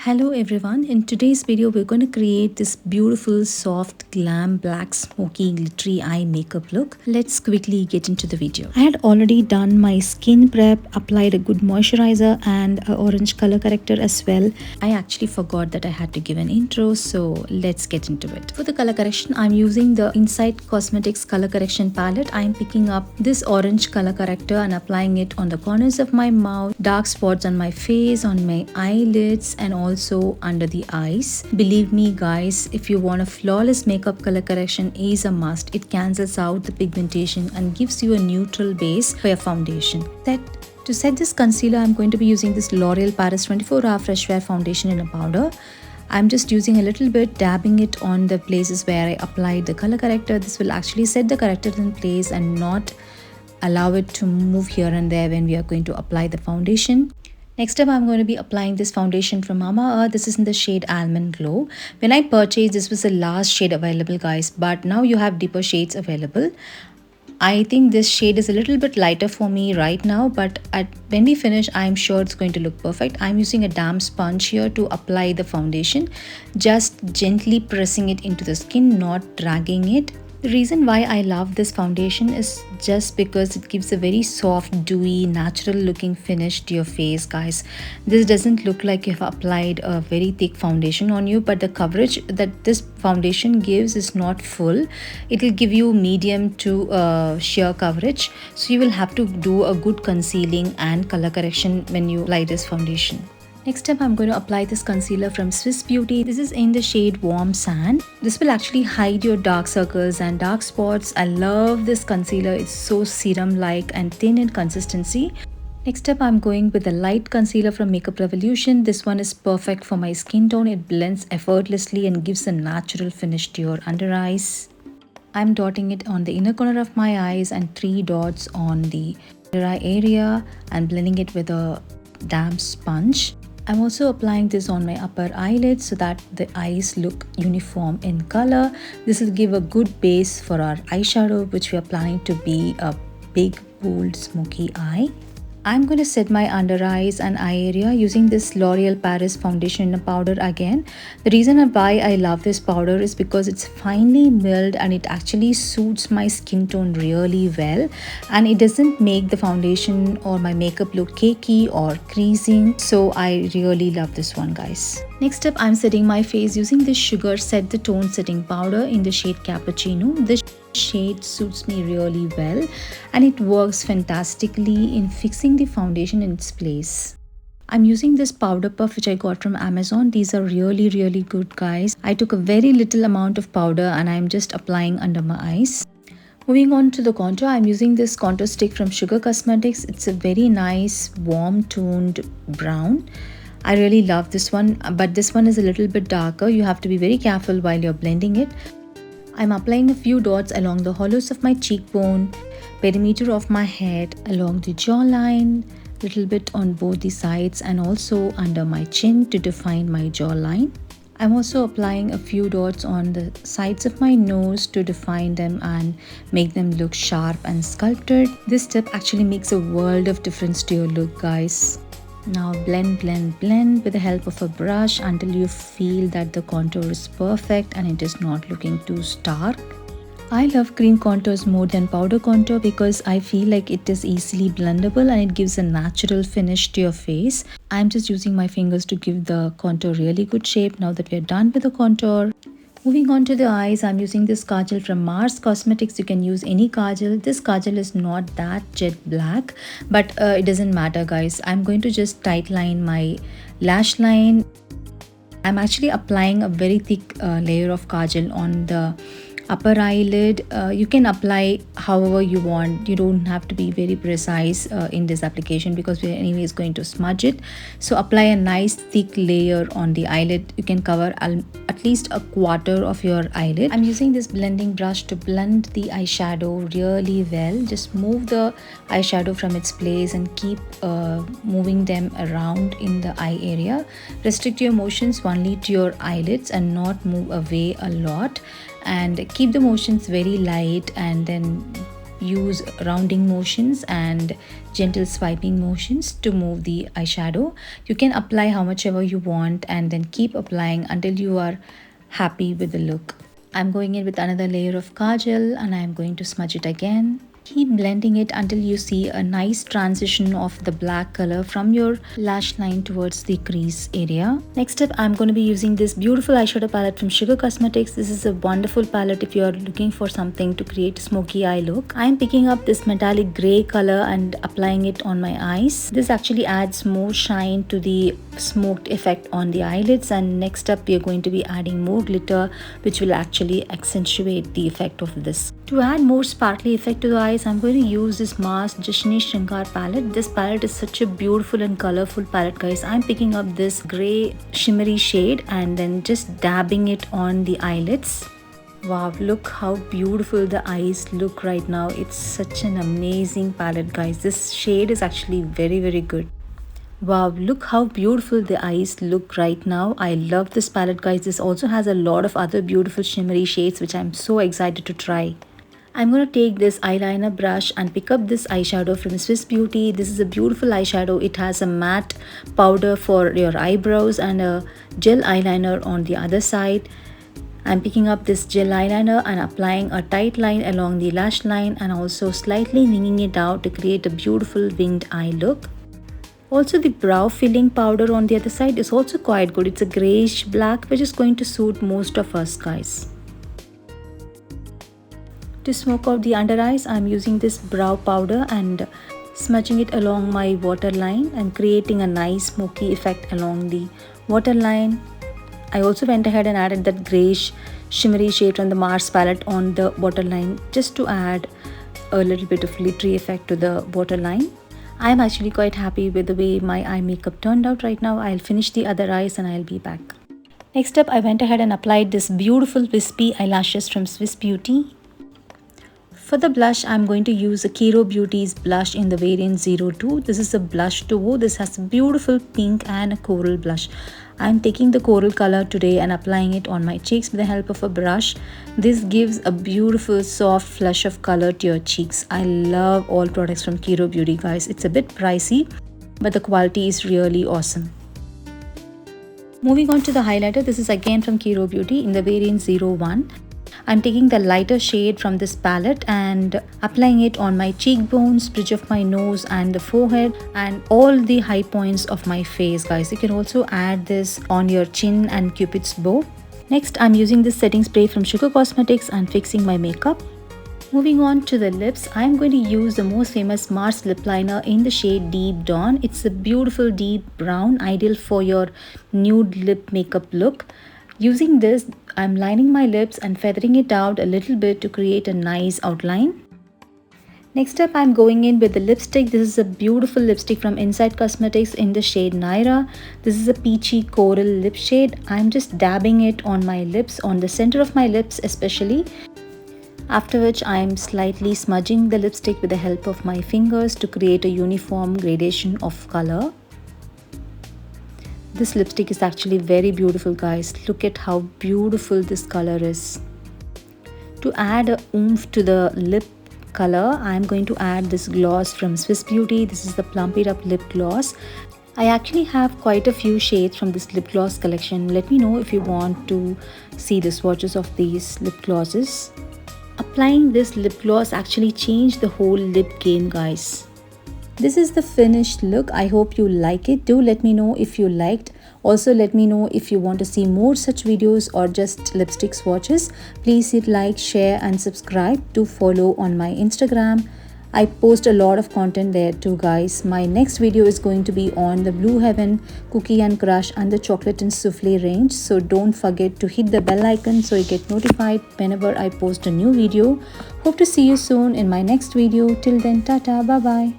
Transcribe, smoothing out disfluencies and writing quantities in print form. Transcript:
Hello everyone, in today's video we're going to create this beautiful soft glam black smoky glittery eye makeup look. Let's quickly get into the video. I had already done my skin prep, applied a good moisturizer and a orange color corrector as well. I actually forgot that I had to give an intro, so let's get into it. For the color correction, I'm using the Insight Cosmetics color correction palette. I'm picking up this orange color corrector and applying it on the corners of my mouth, dark spots on my face, on my eyelids and also under the eyes. Believe me guys, if you want a flawless makeup, color correction is a must. It cancels out the pigmentation and gives you a neutral base for your foundation. To set this concealer, I'm going to be using this L'Oreal Paris 24 Hour Fresh Wear Foundation in a powder. I'm just using a little bit, dabbing it on the places where I applied the color corrector. This will actually set the corrector in place and not allow it to move here and there when we are going to apply the foundation. Next up, I'm going to be applying this foundation from Mamaearth. This is in the shade Almond Glow. When I purchased, this was the last shade available guys, but now you have deeper shades available. I think this shade is a little bit lighter for me right now, but when we finish, I'm sure it's going to look perfect. I'm using a damp sponge here to apply the foundation, just gently pressing it into the skin, not dragging it. The reason why I love this foundation is just because it gives a very soft, dewy, natural looking finish to your face guys. This doesn't look like you've applied a very thick foundation on you, but the coverage that this foundation gives is not full. It will give you medium to sheer coverage. So you will have to do a good concealing and color correction when you apply this foundation. Next up, I'm going to apply this concealer from Swiss Beauty. This is in the shade Warm Sand. This will actually hide your dark circles and dark spots. I love this concealer. It's so serum-like and thin in consistency. Next up, I'm going with the light concealer from Makeup Revolution. This one is perfect for my skin tone. It blends effortlessly and gives a natural finish to your under eyes. I'm dotting it on the inner corner of my eyes and 3 dots on the under eye area and blending it with a damp sponge. I'm also applying this on my upper eyelid so that the eyes look uniform in color. This will give a good base for our eyeshadow, which we are planning to be a big, bold, smoky eye. I'm going to set my under eyes and eye area using this L'Oreal Paris foundation in a powder again. The reason why I love this powder is because it's finely milled and it actually suits my skin tone really well, and it doesn't make the foundation or my makeup look cakey or creasing. So I really love this one guys. Next up, I'm setting my face using this Sugar Set the Tone setting powder in the shade Cappuccino. This shade suits me really well and it works fantastically in fixing the foundation in its place. I'm using this powder puff which I got from Amazon. These are really good guys. I took a very little amount of powder and I'm just applying under my eyes. Moving on to the contour, I'm using this contour stick from Sugar Cosmetics. It's a very nice warm toned brown. I really love this one, but this one is a little bit darker. You have to be very careful while you're blending it. I'm applying a few dots along the hollows of my cheekbone, perimeter of my head, along the jawline, little bit on both the sides and also under my chin to define my jawline. I'm also applying a few dots on the sides of my nose to define them and make them look sharp and sculpted. This step actually makes a world of difference to your look guys. Now blend with the help of a brush until you feel that the contour is perfect and it is not looking too stark. I love cream contours more than powder contour because I feel like it is easily blendable and it gives a natural finish to your face. I'm just using my fingers to give the contour really good shape now that we're done with the contour. Moving on to the eyes, I'm using this kajal from Mars Cosmetics. You can use any kajal. This kajal is not that jet black, but it doesn't matter guys. I'm going to just tight line my lash line. I'm actually applying a very thick layer of kajal on the upper eyelid. You can apply however you want. You don't have to be very precise in this application because we're anyways going to smudge it. So apply a nice thick layer on the eyelid. You can cover at least a quarter of your eyelid. I'm using this blending brush to blend the eyeshadow really well. Just move the eyeshadow from its place and keep moving them around in the eye area. Restrict your motions only to your eyelids and not move away a lot, and keep the motions very light and then use rounding motions and gentle swiping motions to move the eyeshadow. You can apply how much ever you want and then keep applying until you are happy with the look. I'm going in with another layer of kajal and I'm going to smudge it again. Keep blending it until you see a nice transition of the black color from your lash line towards the crease area. Next up, I'm going to be using this beautiful eyeshadow palette from Sugar Cosmetics. This is a wonderful palette if you're looking for something to create a smoky eye look. I'm picking up this metallic gray color and applying it on my eyes. This actually adds more shine to the smoked effect on the eyelids. And next up, we are going to be adding more glitter, which will actually accentuate the effect of this. To add more sparkly effect to the eyes, I'm going to use this Mars Jashni Shringar palette. This palette is such a beautiful and colorful palette, guys. I'm picking up this gray shimmery shade and then just dabbing it on the eyelids. Wow, look how beautiful the eyes look right now. It's such an amazing palette, guys. This shade is actually very good. Wow, look how beautiful the eyes look right now. I love this palette, guys. This also has a lot of other beautiful shimmery shades which I'm so excited to try. I'm going to take this eyeliner brush and pick up this eyeshadow from Swiss Beauty. This is a beautiful eyeshadow. It has a matte powder for your eyebrows and a gel eyeliner on the other side. I'm picking up this gel eyeliner and applying a tight line along the lash line and also slightly winging it out to create a beautiful winged eye look. Also, the brow filling powder on the other side is also quite good. It's a grayish black which is going to suit most of us, guys. To smoke out the under eyes, I'm using this brow powder and smudging it along my waterline and creating a nice smoky effect along the waterline. I also went ahead and added that grayish shimmery shade from the Mars palette on the waterline just to add a little bit of glittery effect to the waterline. I'm actually quite happy with the way my eye makeup turned out right now. I'll finish the other eyes and I'll be back. Next up, I went ahead and applied this beautiful wispy eyelashes from Swiss Beauty. For the blush, I'm going to use a Kiro Beauty's blush in the variant 02. This is a blush duo. This has a beautiful pink and a coral blush. I'm taking the coral color today and applying it on my cheeks with the help of a brush. This gives a beautiful soft flush of color to your cheeks. I love all products from Kiro Beauty, guys. It's a bit pricey, but the quality is really awesome. Moving on to the highlighter, this is again from Kiro Beauty in the variant 01. I'm taking the lighter shade from this palette and applying it on my cheekbones, bridge of my nose and the forehead and all the high points of my face, guys. You can also add this on your chin and Cupid's bow. Next, I'm using this setting spray from Sugar Cosmetics and fixing my makeup. Moving on to the lips, I'm going to use the most famous Mars lip liner in the shade Deep Dawn. It's a beautiful deep brown, ideal for your nude lip makeup look. Using this, I'm lining my lips and feathering it out a little bit to create a nice outline. Next up, I'm going in with the lipstick. This is a beautiful lipstick from Inside Cosmetics in the shade Naira. This is a peachy coral lip shade. I'm just dabbing it on my lips, on the center of my lips especially. After which, I'm slightly smudging the lipstick with the help of my fingers to create a uniform gradation of color. This lipstick is actually very beautiful, guys. Look at how beautiful this color is. To add a oomph to the lip color, I'm going to add this gloss from Swiss Beauty. This is the Plump It Up lip gloss. I actually have quite a few shades from this lip gloss collection. Let me know if you want to see the swatches of these lip glosses. Applying this lip gloss actually changed the whole lip game, guys. This is the finished look. I hope you like it. Do let me know if you liked. Also, let me know if you want to see more such videos or just lipstick swatches. Please hit like, share and subscribe. To follow on my Instagram. I post a lot of content there too, guys. My next video is going to be on the Blue Heaven Cookie and Crush and the Chocolate and Souffle range. So don't forget to hit the bell icon so you get notified whenever I post a new video. Hope to see you soon in my next video. Till then, tata, bye bye.